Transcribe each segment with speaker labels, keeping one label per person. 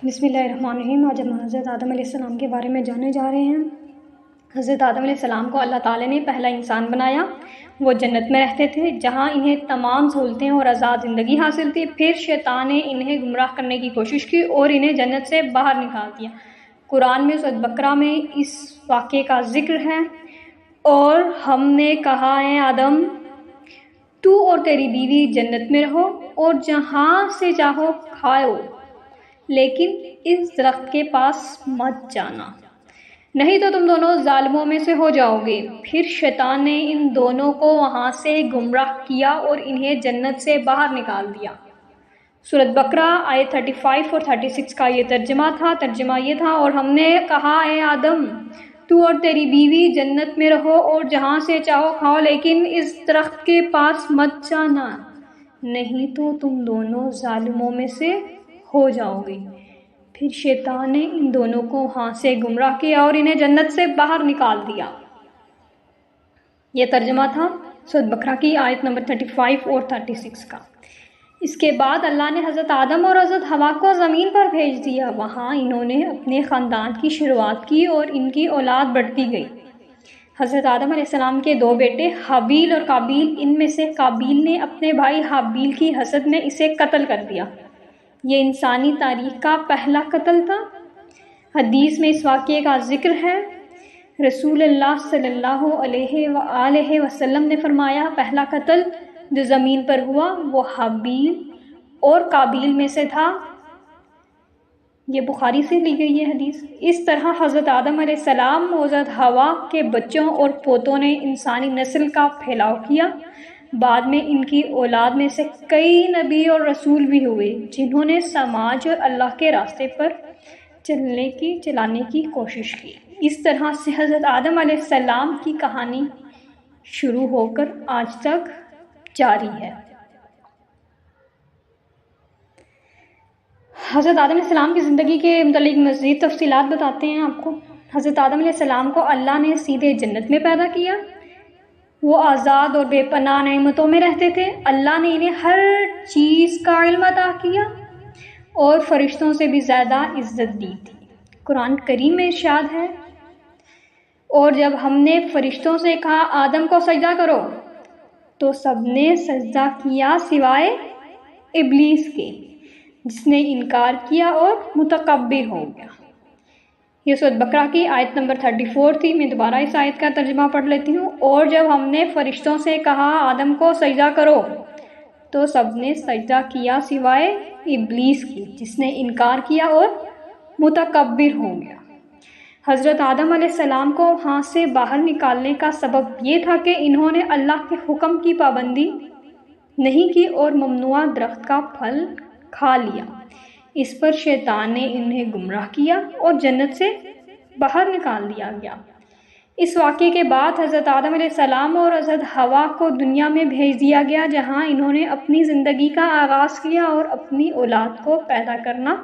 Speaker 1: بسم اللہ الرحمن الرحیم۔ آج ہم حضرت آدم علیہ السلام کے بارے میں جاننے جا رہے ہیں۔ حضرت آدم علیہ السلام کو اللہ تعالیٰ نے پہلا انسان بنایا۔ وہ جنت میں رہتے تھے جہاں انہیں تمام سہولتیں اور آزاد زندگی حاصل تھی۔ پھر شیطان نے انہیں گمراہ کرنے کی کوشش کی اور انہیں جنت سے باہر نکال دیا۔ قرآن میں سورۃ بقرہ میں اس واقعے کا ذکر ہے۔ اور ہم نے کہا اے آدم، تو اور تیری بیوی جنت میں رہو اور جہاں سے چاہو کھاؤ، لیکن اس درخت کے پاس مت جانا، نہیں تو تم دونوں ظالموں میں سے ہو جاؤ گے۔ پھر شیطان نے ان دونوں کو وہاں سے گمراہ کیا اور انہیں جنت سے باہر نکال دیا۔ سورۃ بقرہ آیت 35 اور 36 کا یہ ترجمہ یہ تھا، اور ہم نے کہا اے آدم، تو اور تیری بیوی جنت میں رہو اور جہاں سے چاہو کھاؤ، لیکن اس درخت کے پاس مت جانا، نہیں تو تم دونوں ظالموں میں سے ہو جاؤ گے۔ پھر شیطان نے ان دونوں کو وہاں سے گمراہ کیا اور انہیں جنت سے باہر نکال دیا۔ یہ ترجمہ تھا سورۃ بقرہ کی آیت نمبر 35 اور 36 کا۔ اس کے بعد اللہ نے حضرت آدم اور حضرت حوا کو زمین پر بھیج دیا۔ وہاں انہوں نے اپنے خاندان کی شروعات کی اور ان کی اولاد بڑھتی گئی۔ حضرت آدم علیہ السلام کے دو بیٹے حابیل اور قابیل، ان میں سے قابیل نے اپنے بھائی حابیل کی حسد میں اسے قتل کر دیا۔ یہ انسانی تاریخ کا پہلا قتل تھا۔ حدیث میں اس واقعے کا ذکر ہے۔ رسول اللہ صلی اللہ علیہ وآلہ وسلم نے فرمایا، پہلا قتل جو زمین پر ہوا وہ حابیل اور قابیل میں سے تھا۔ یہ بخاری سے لی گئی ہے حدیث۔ اس طرح حضرت آدم علیہ السلام اور حضرت حوا کے بچوں اور پوتوں نے انسانی نسل کا پھیلاؤ کیا۔ بعد میں ان کی اولاد میں سے کئی نبی اور رسول بھی ہوئے جنہوں نے سماج اور اللہ کے راستے پر چلانے کی کوشش کی۔ اس طرح سے حضرت آدم علیہ السلام کی کہانی شروع ہو کر آج تک جاری ہے۔ حضرت آدم علیہ السلام کی زندگی کے متعلق مزید تفصیلات بتاتے ہیں آپ کو۔ حضرت آدم علیہ السلام کو اللہ نے سیدھے جنت میں پیدا کیا۔ وہ آزاد اور بے پناہ نعمتوں میں رہتے تھے۔ اللہ نے انہیں ہر چیز کا علم عطا کیا اور فرشتوں سے بھی زیادہ عزت دی تھی۔ قرآن کریم میں ارشاد ہے، اور جب ہم نے فرشتوں سے کہا آدم کو سجدہ کرو تو سب نے سجدہ کیا سوائے ابلیس کے، جس نے انکار کیا اور متکبر ہو گیا۔ یہ سورۃ بقرہ کی آیت نمبر 34 تھی۔ میں دوبارہ اس آیت کا ترجمہ پڑھ لیتی ہوں۔ اور جب ہم نے فرشتوں سے کہا آدم کو سجدہ کرو تو سب نے سجدہ کیا سوائے ابلیس کی، جس نے انکار کیا اور متکبر ہو گیا۔ حضرت آدم علیہ السلام کو وہاں سے باہر نکالنے کا سبب یہ تھا کہ انہوں نے اللہ کے حکم کی پابندی نہیں کی اور ممنوعہ درخت کا پھل کھا لیا۔ اس پر شیطان نے انہیں گمراہ کیا اور جنت سے باہر نکال دیا گیا۔ اس واقعے کے بعد حضرت آدم علیہ السلام اور حضرت حوا کو دنیا میں بھیج دیا گیا، جہاں انہوں نے اپنی زندگی کا آغاز کیا اور اپنی اولاد کو پیدا کرنا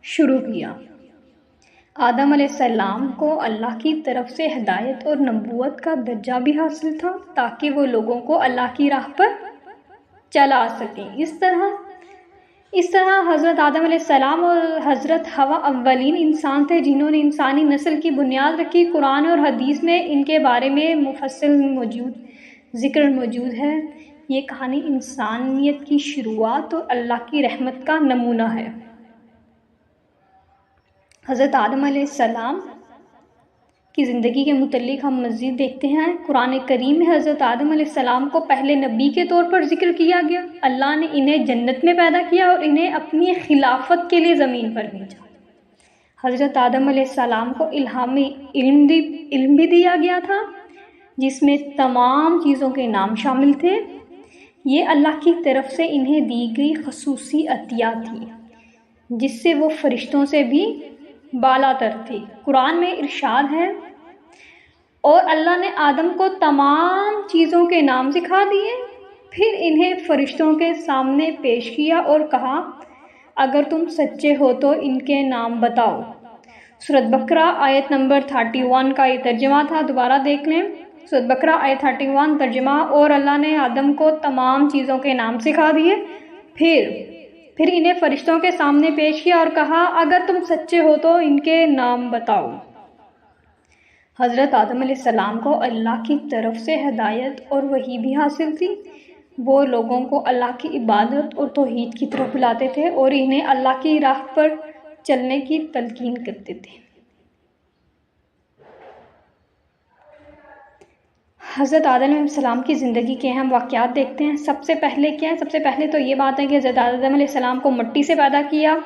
Speaker 1: شروع کیا۔ آدم علیہ السلام کو اللہ کی طرف سے ہدایت اور نبوت کا درجہ بھی حاصل تھا تاکہ وہ لوگوں کو اللہ کی راہ پر چلا سکیں۔ اس طرح حضرت آدم علیہ السلام اور حضرت حوا اولین انسان تھے جنہوں نے انسانی نسل کی بنیاد رکھی۔ قرآن اور حدیث میں ان کے بارے میں مفصل ذکر موجود ہے۔ یہ کہانی انسانیت کی شروعات اور اللہ کی رحمت کا نمونہ ہے۔ حضرت آدم علیہ السلام کی زندگی کے متعلق ہم مزید دیکھتے ہیں۔ قرآن کریم میں حضرت آدم علیہ السلام کو پہلے نبی کے طور پر ذکر کیا گیا۔ اللہ نے انہیں جنت میں پیدا کیا اور انہیں اپنی خلافت کے لیے زمین پر بھیجا۔ حضرت آدم علیہ السلام کو علم بھی دیا گیا تھا، جس میں تمام چیزوں کے نام شامل تھے۔ یہ اللہ کی طرف سے انہیں دی گئی خصوصی عطیہ تھی، جس سے وہ فرشتوں سے بھی بالا تر تھی۔ قرآن میں ارشاد ہے، اور اللہ نے آدم کو تمام چیزوں کے نام سکھا دیے، پھر انہیں فرشتوں کے سامنے پیش کیا اور کہا اگر تم سچے ہو تو ان کے نام بتاؤ۔ سورۃ بقرہ آیت نمبر 31 کا یہ ترجمہ تھا۔ دوبارہ دیکھ لیں۔ سورۃ بقرہ آیت 31 ترجمہ، اور اللہ نے آدم کو تمام چیزوں کے نام سکھا دیے، پھر انہیں فرشتوں کے سامنے پیش کیا اور کہا اگر تم سچے ہو تو ان کے نام بتاؤ۔ حضرت آدم علیہ السلام کو اللہ کی طرف سے ہدایت اور وحی بھی حاصل تھی۔ وہ لوگوں کو اللہ کی عبادت اور توحید کی طرف بلاتے تھے اور انہیں اللہ کی راہ پر چلنے کی تلقین کرتے تھے۔ حضرت آدم علیہ السلام کی زندگی کے اہم واقعات دیکھتے ہیں۔ سب سے پہلے کیا ہے؟ سب سے پہلے تو یہ بات ہے کہ حضرت آدم علیہ السلام کو مٹی سے پیدا کیا۔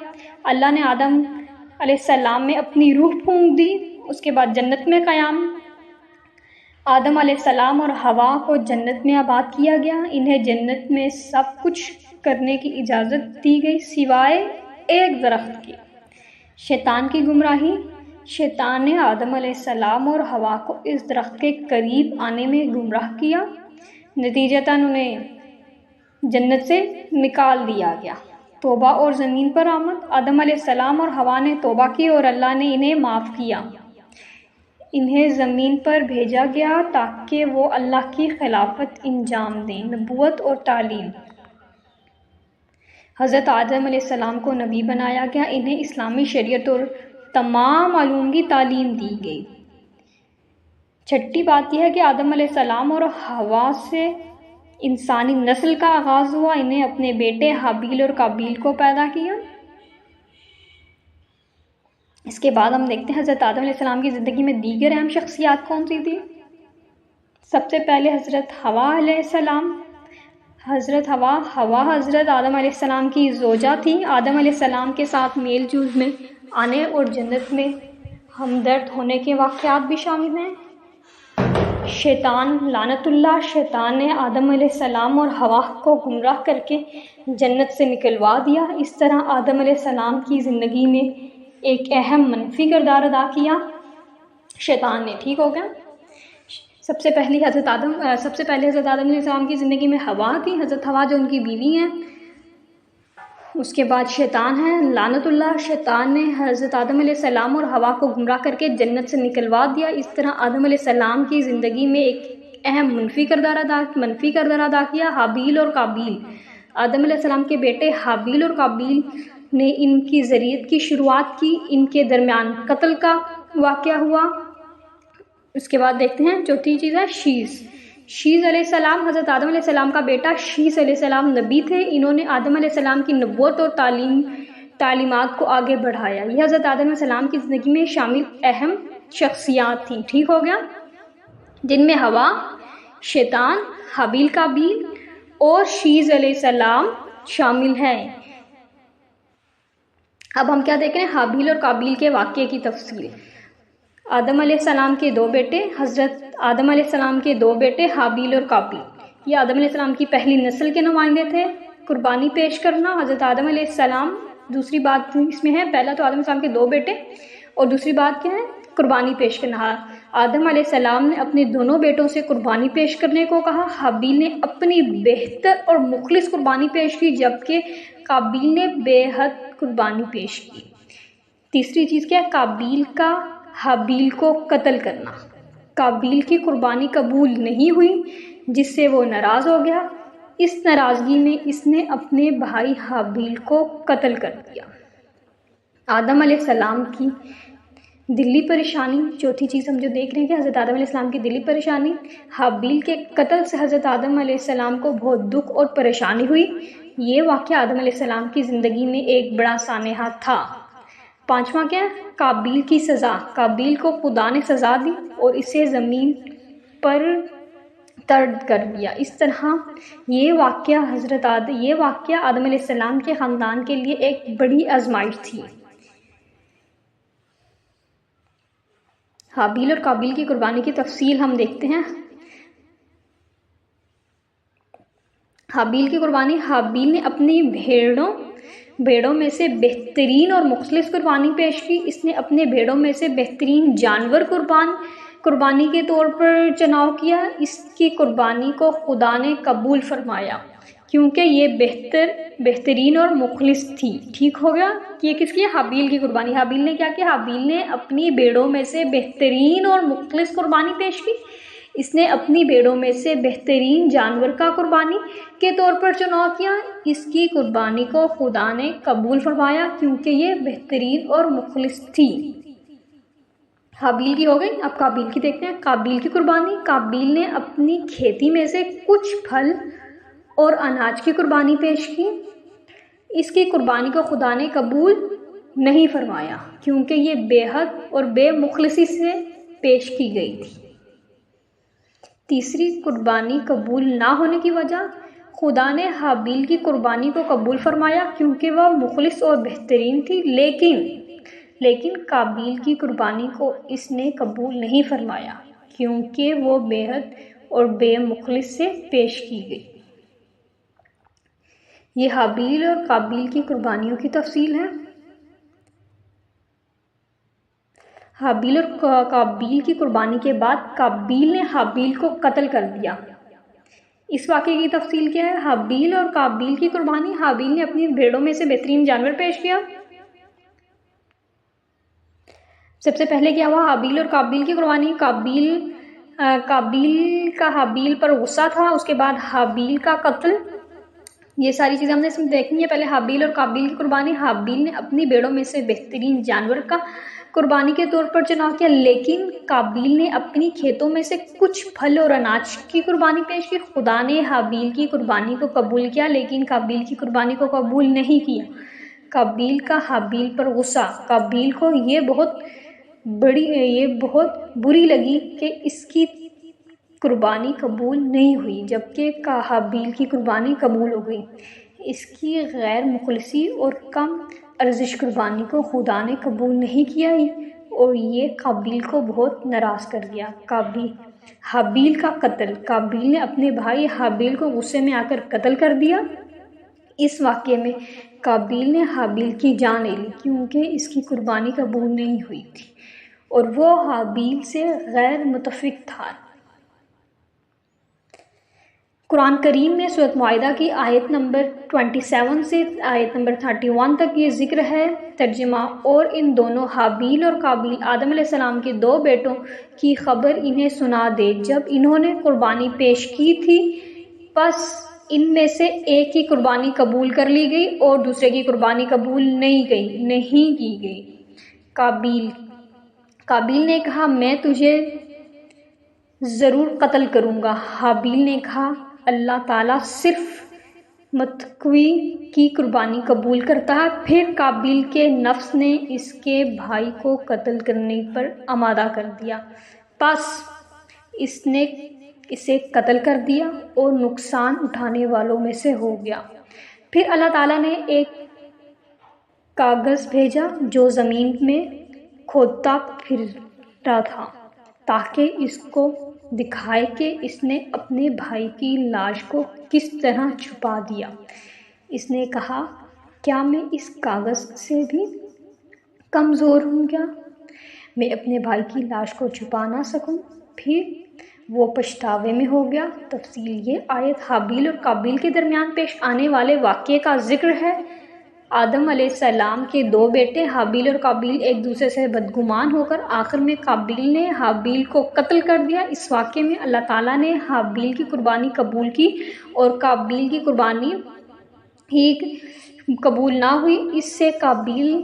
Speaker 1: اللہ نے آدم علیہ السلام میں اپنی روح پھونک دی۔ اس کے بعد جنت میں قیام، آدم علیہ السلام اور حوا کو جنت میں آباد کیا گیا۔ انہیں جنت میں سب کچھ کرنے کی اجازت دی گئی سوائے ایک درخت کے۔ شیطان کی گمراہی، شیطان نے آدم علیہ السلام اور حوا کو اس درخت کے قریب آنے میں گمراہ کیا، نتیجتاً انہیں جنت سے نکال دیا گیا۔ توبہ اور زمین پر آمد، آدم علیہ السلام اور حوا نے توبہ کی اور اللہ نے انہیں معاف کیا۔ انہیں زمین پر بھیجا گیا تاکہ وہ اللہ کی خلافت انجام دیں، نبوت اور تعلیم۔ حضرت آدم علیہ السلام کو نبی بنایا گیا۔ انہیں اسلامی شریعت اور تمام علوم کی تعلیم دی گئی۔ چھٹی بات یہ ہے کہ آدم علیہ السلام اور حوا سے انسانی نسل کا آغاز ہوا۔ انہیں اپنے بیٹے حابیل اور قابیل کو پیدا کیا۔ اس کے بعد ہم دیکھتے ہیں حضرت آدم علیہ السلام کی زندگی میں دیگر اہم شخصیات کون سی تھی۔ سب سے پہلے حضرت حوا علیہ السلام۔ حضرت حوا حضرت آدم علیہ السلام کی زوجہ تھی۔ آدم علیہ السلام کے ساتھ میل جول میں آنے اور جنت میں ہمدرد ہونے کے واقعات بھی شامل ہیں۔ شیطان لعنت اللہ، شیطان نے آدم علیہ السلام اور حوا کو گمراہ کر کے جنت سے نکلوا دیا۔ اس طرح آدم علیہ السلام کی زندگی میں ایک اہم منفی کردار ادا کیا شیطان نے، ٹھیک ہو گیا۔ سب سے پہلے حضرت آدم علیہ السلام کی زندگی میں حوا تھی، حضرت حوا جو ان کی بیوی ہیں۔ اس کے بعد شیطان ہے لعنت اللہ، شیطان نے حضرت آدم علیہ السلام اور حوا کو گمراہ کر کے جنت سے نکلوا دیا۔ اس طرح آدم علیہ السلام کی زندگی میں ایک اہم منفی کردار ادا کیا حابیل اور قابیل۔ آدم علیہ السلام کے بیٹے حابیل اور قابیل نے ان کی ذریت کی شروعات کی، ان کے درمیان قتل کا واقعہ ہوا۔ اس کے بعد دیکھتے ہیں چوتھی چیز ہے شیز علیہ السلام۔ حضرت آدم علیہ السلام کا بیٹا شیز علیہ السلام نبی تھے۔ انہوں نے آدم علیہ السلام کی نبوت اور تعلیمات کو آگے بڑھایا۔ یہ حضرت آدم علیہ السلام کی زندگی میں شامل اہم شخصیات تھیں، ٹھیک ہو گیا، جن میں حوا، شیطان، حابیل قابیل اور شیز علیہ السلام شامل ہیں۔ اب ہم کیا دیکھ رہے ہیں؟ حابیل اور قابیل کے واقعے کی تفصیل۔ آدم علیہ السلام کے دو بیٹے، حضرت آدم علیہ السلام کے دو بیٹے حابیل اور قابیل، یہ آدم علیہ السلام کی پہلی نسل کے نمائندے تھے۔ قربانی پیش کرنا، حضرت آدم علیہ السلام، دوسری بات اس میں ہے، پہلا تو آدم علیہ السلام کے دو بیٹے اور دوسری بات کیا ہے؟ قربانی پیش کرنا۔ آدم علیہ السلام نے اپنے دونوں بیٹوں سے قربانی پیش کرنے کو کہا۔ حابیل نے اپنی بہتر اور مخلص قربانی پیش کی، جبکہ قابیل نے بے حد قربانی پیش کی۔ تیسری چیز کیا ہے؟ قابیل کا حابیل کو قتل کرنا۔ قابیل کی قربانی قبول نہیں ہوئی، جس سے وہ ناراض ہو گیا۔ اس ناراضگی میں اس نے اپنے بھائی حابیل کو قتل کر دیا۔ آدم علیہ السلام کی دلی پریشانی، چوتھی چیز ہم جو دیکھ رہے ہیں کہ حضرت آدم علیہ السلام کی دلی پریشانی۔ حابیل کے قتل سے حضرت آدم علیہ السلام کو بہت دکھ اور پریشانی ہوئی۔ یہ واقعہ آدم علیہ السلام کی زندگی میں ایک بڑا سانحہ تھا۔ پانچواں کیا ہے؟ قابیل کی سزا۔ قابیل کو خدا نے سزا دی اور اسے زمین پر طرد کر دیا۔ اس طرح یہ واقعہ آدم علیہ السلام کے خاندان کے لیے ایک بڑی آزمائش تھی۔ حابیل اور قابیل کی قربانی کی تفصیل ہم دیکھتے ہیں۔ حابیل کی قربانی، حابیل نے اپنی بھیڑوں میں سے بہترین اور مخلص قربانی پیش کی۔ اس نے اپنے بھیڑوں میں سے بہترین جانور قربانی کے طور پر چناؤ کیا۔ اس کی قربانی کو خدا نے قبول فرمایا کیونکہ یہ بہترین اور مخلص تھی، ٹھیک ہو گیا۔ یہ کس کی ہے؟ حابیل کی قربانی۔ حابیل نے کیا کیا؟ حابیل نے اپنی بھیڑوں میں سے بہترین اور مخلص قربانی پیش کی۔ اس نے اپنی بھیڑوں میں سے بہترین جانور کا قربانی کے طور پر چناؤ کیا۔ اس کی قربانی کو خدا نے قبول فرمایا کیونکہ یہ بہترین اور مخلص تھی۔ حابیل کی ہو گئی، اب قابیل کی دیکھتے ہیں۔ قابیل کی قربانی۔ قابیل نے اپنی کھیتی میں سے کچھ پھل اور اناج کی قربانی پیش کی۔ اس کی قربانی کو خدا نے قبول نہیں فرمایا کیونکہ یہ بے حد اور بے مخلصی سے پیش کی گئی تھی۔ تیسری قربانی قبول نہ ہونے کی وجہ۔ خدا نے حابیل کی قربانی کو قبول فرمایا کیونکہ وہ مخلص اور بہترین تھی، لیکن قابیل کی قربانی کو اس نے قبول نہیں فرمایا کیونکہ وہ بے حد اور بے مخلص سے پیش کی گئی۔ یہ حابیل اور قابیل کی قربانیوں کی تفصیل ہے۔ حابیل اور قابیل کی قربانی کے بعد قابیل نے حابیل کو قتل کر دیا۔ اس واقعے کی تفصیل کیا ہے؟ حابیل اور قابیل کی قربانی۔ حابیل نے اپنی بھیڑوں میں سے بہترین جانور پیش کیا۔ سب سے پہلے کیا ہوا؟ حابیل اور قابیل کی قربانی۔ قابیل کا حابیل پر غصہ تھا، اس کے بعد حابیل کا قتل، یہ ساری چیزیں ہم نے اس میں دیکھنی ہے۔ پہلے حابیل اور قابیل کی قربانی۔ حابیل نے اپنی بھیڑوں میں سے بہترین جانور کا قربانی کے طور پر چناؤ کیا، لیکن قابیل نے اپنی کھیتوں میں سے کچھ پھل اور اناج کی قربانی پیش کی۔ خدا نے حابیل کی قربانی کو قبول کیا لیکن قابیل کی قربانی کو قبول نہیں کیا۔ قابیل کا حابیل پر غصہ۔ قابیل کو یہ بہت بری لگی کہ اس کی قربانی قبول نہیں ہوئی جبکہ حابیل کی قربانی قبول ہو گئی۔ اس کی غیر مخلصی اور کم ارزش قربانی کو خدا نے قبول نہیں کیا اور یہ قابیل کو بہت ناراض کر دیا۔ حابیل کا قتل۔ قابیل نے اپنے بھائی حابیل کو غصے میں آ کر قتل کر دیا۔ اس واقعے میں قابیل نے حابیل کی جان لے لی کیونکہ اس کی قربانی قبول نہیں ہوئی تھی اور وہ حابیل سے غیر متفق تھا۔ قرآن کریم میں سورۃ معاہدہ کی آیت نمبر 27 سے آیت نمبر 31 تک یہ ذکر ہے۔ ترجمہ۔ اور ان دونوں حابیل اور قابیل آدم علیہ السلام کے دو بیٹوں کی خبر انہیں سنا دے جب انہوں نے قربانی پیش کی تھی، پس ان میں سے ایک کی قربانی قبول کر لی گئی اور دوسرے کی قربانی قبول نہیں کی گئی۔ قابیل نے کہا میں تجھے ضرور قتل کروں گا۔ حابیل نے کہا اللہ تعالیٰ صرف متقی کی قربانی قبول کرتا ہے۔ پھر قابیل کے نفس نے اس کے بھائی کو قتل کرنے پر آمادہ کر دیا، پس اس نے اسے قتل کر دیا اور نقصان اٹھانے والوں میں سے ہو گیا۔ پھر اللہ تعالیٰ نے ایک کاغذ بھیجا جو زمین میں کھودتا پھرتا تھا تاکہ اس کو دکھائے کہ اس نے اپنے بھائی کی لاش کو کس طرح چھپا دیا۔ اس نے کہا کیا میں اس کاغذ سے بھی کمزور ہوں کیا میں اپنے بھائی کی لاش کو چھپا نہ سکوں؟ پھر وہ پچھتاوے میں ہو گیا۔ تفصیل۔ یہ آیت حابیل اور قابیل کے درمیان پیش آنے والے واقعے کا ذکر ہے۔ آدم علیہ السلام کے دو بیٹے حابیل اور قابیل ایک دوسرے سے بدگمان ہو کر آخر میں قابیل نے حابیل کو قتل کر دیا۔ اس واقعے میں اللہ تعالیٰ نے حابیل کی قربانی قبول کی اور قابیل کی قربانی ہی قبول نہ ہوئی۔ اس سے قابیل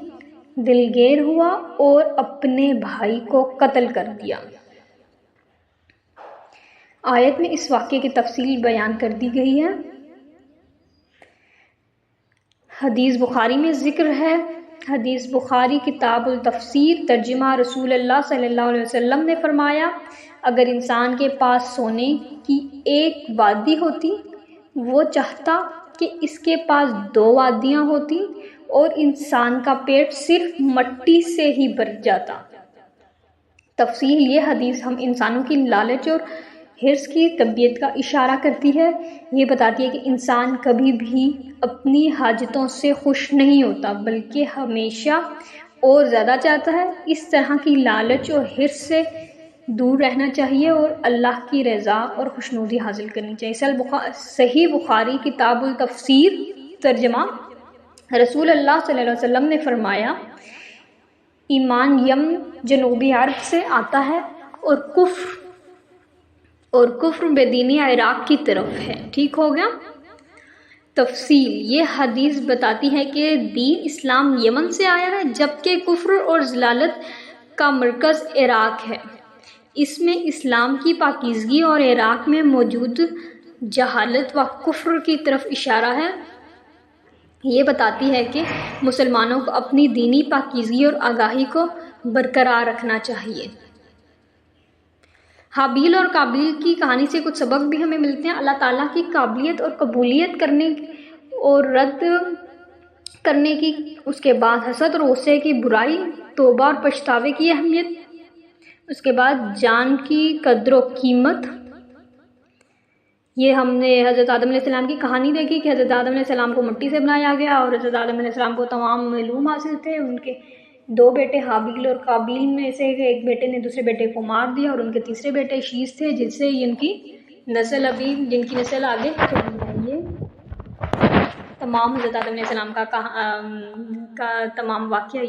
Speaker 1: دلگیر ہوا اور اپنے بھائی کو قتل کر دیا۔ آیت میں اس واقعے کی تفصیل بیان کر دی گئی ہے۔ حدیث بخاری میں ذکر ہے۔ حدیث بخاری کتاب التفسیر۔ ترجمہ۔ رسول اللہ صلی اللہ علیہ وسلم نے فرمایا اگر انسان کے پاس سونے کی ایک وادی ہوتی، وہ چاہتا کہ اس کے پاس 2 وادیاں ہوتی اور انسان کا پیٹ صرف مٹی سے ہی بھر جاتا۔ تفصیل۔ یہ حدیث ہم انسانوں کی لالچ اور حرص کی طبیعت کا اشارہ کرتی ہے۔ یہ بتاتی ہے کہ انسان کبھی بھی اپنی حاجتوں سے خوش نہیں ہوتا بلکہ ہمیشہ اور زیادہ چاہتا ہے۔ اس طرح کی لالچ اور حرص سے دور رہنا چاہیے اور اللہ کی رضا اور خوشنودی حاصل کرنی چاہیے۔ صحیح بخاری کتاب التفسیر۔ ترجمہ۔ رسول اللہ صلی اللہ علیہ وسلم نے فرمایا ایمان یمن جنوبی عرب سے آتا ہے اور کفر اور کفر بے دینی عراق کی طرف ہے۔ ٹھیک ہو گیا۔ تفصیل: یہ حدیث بتاتی ہے کہ دین اسلام یمن سے آیا ہے جبکہ کفر اور ضلالت کا مرکز عراق ہے۔ اس میں اسلام کی پاکیزگی اور عراق میں موجود جہالت و کفر کی طرف اشارہ ہے۔ یہ بتاتی ہے کہ مسلمانوں کو اپنی دینی پاکیزگی اور آگاہی کو برقرار رکھنا چاہیے۔ حابیل اور قابیل کی کہانی سے کچھ سبق بھی ہمیں ملتے ہیں۔ اللہ تعالیٰ کی قابلیت اور قبولیت کرنے اور رد کرنے کی، اس کے بعد حسد اور غصے کی برائی، توبہ اور پچھتاوے کی اہمیت، اس کے بعد جان کی قدر و قیمت۔ یہ ہم نے حضرت آدم علیہ السلام کی کہانی دیکھی کہ حضرت آدم علیہ السلام کو مٹی سے بنایا گیا اور حضرت آدم علیہ السلام کو تمام علوم حاصل تھے۔ ان کے 2 بیٹے حابیل اور قابیل میں سے ایک بیٹے نے دوسرے بیٹے کو مار دیا اور ان کے تیسرے بیٹے شیش تھے جن سے جن کی نسل آگے چلی ہے۔ یہ تمام حضرت آدم علیہ السلام کا تمام واقعہ